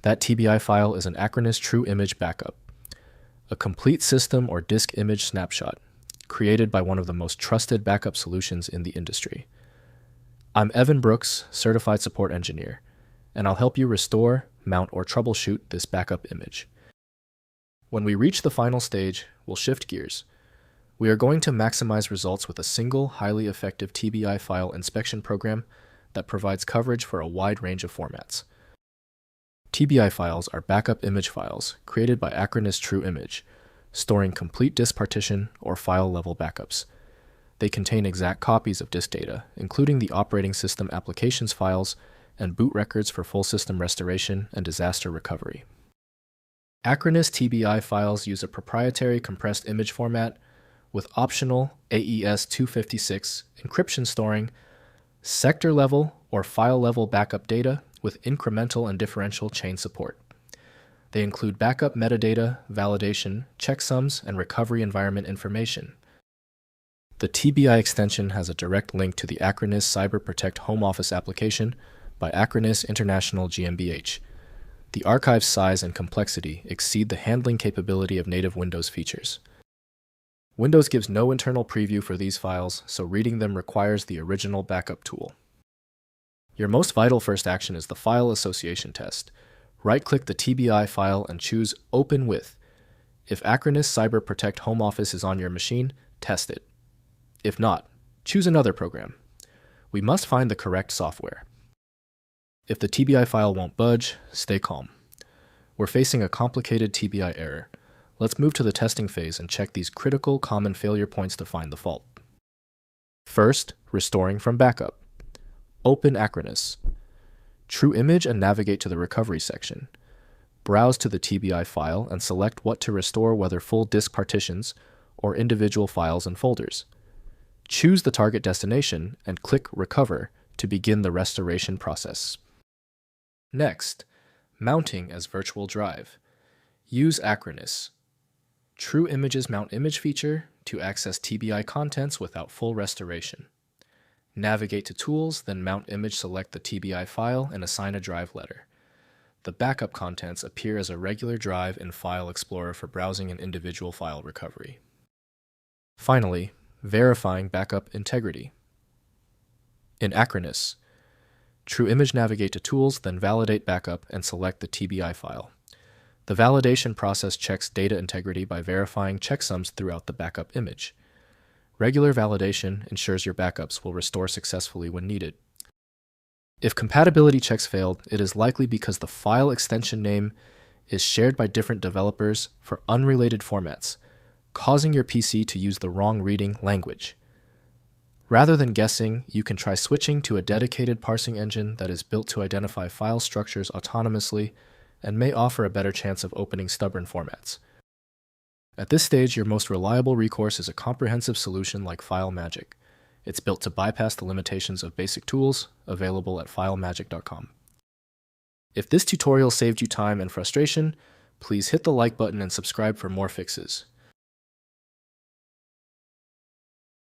That TBI file is an Acronis True Image backup, a complete system or disk image snapshot created by one of the most trusted backup solutions in the industry. I'm Evan Brooks, Certified Support Engineer, and I'll help you restore, mount, or troubleshoot this backup image. When we reach the final stage, we'll shift gears. We are going to maximize results with a single, highly effective TBI file inspection program that provides coverage for a wide range of formats. TBI files are backup image files created by Acronis True Image, storing complete disk partition or file-level backups. They contain exact copies of disk data, including the operating system applications files and boot records for full system restoration and disaster recovery. Acronis TBI files use a proprietary compressed image format with optional AES 256 encryption storing sector-level or file-level backup data with incremental and differential chain support. They include backup metadata, validation, checksums, and recovery environment information. The TBI extension has a direct link to the Acronis Cyber Protect Home Office application by Acronis International GmbH. The archive's size and complexity exceed the handling capability of native Windows features. Windows gives no internal preview for these files, so reading them requires the original backup tool. Your most vital first action is the file association test. Right-click the TBI file and choose Open With. If Acronis Cyber Protect Home Office is on your machine, test it. If not, choose another program. We must find the correct software. If the TBI file won't budge, stay calm. We're facing a complicated TBI error. Let's move to the testing phase and check these critical common failure points to find the fault. First, restoring from backup. Open Acronis. True Image and navigate to the recovery section. Browse to the TBI file and select what to restore, whether full disk partitions or individual files and folders. Choose the target destination and click Recover to begin the restoration process. Next, mounting as virtual drive. Use Acronis True Image's Mount Image feature to access TBI contents without full restoration. Navigate to Tools, then Mount Image, select the TBI file, and assign a drive letter. The backup contents appear as a regular drive in File Explorer for browsing and individual file recovery. Finally, verifying backup integrity. In Acronis, True Image, navigate to Tools, then Validate Backup, and select the TBI file. The validation process checks data integrity by verifying checksums throughout the backup image. Regular validation ensures your backups will restore successfully when needed. If compatibility checks failed, it is likely because the file extension name is shared by different developers for unrelated formats, causing your PC to use the wrong reading language. Rather than guessing, you can try switching to a dedicated parsing engine that is built to identify file structures autonomously and may offer a better chance of opening stubborn formats. At this stage, your most reliable recourse is a comprehensive solution like FileMagick. It's built to bypass the limitations of basic tools, available at filemagick.com. If this tutorial saved you time and frustration, please hit the like button and subscribe for more fixes.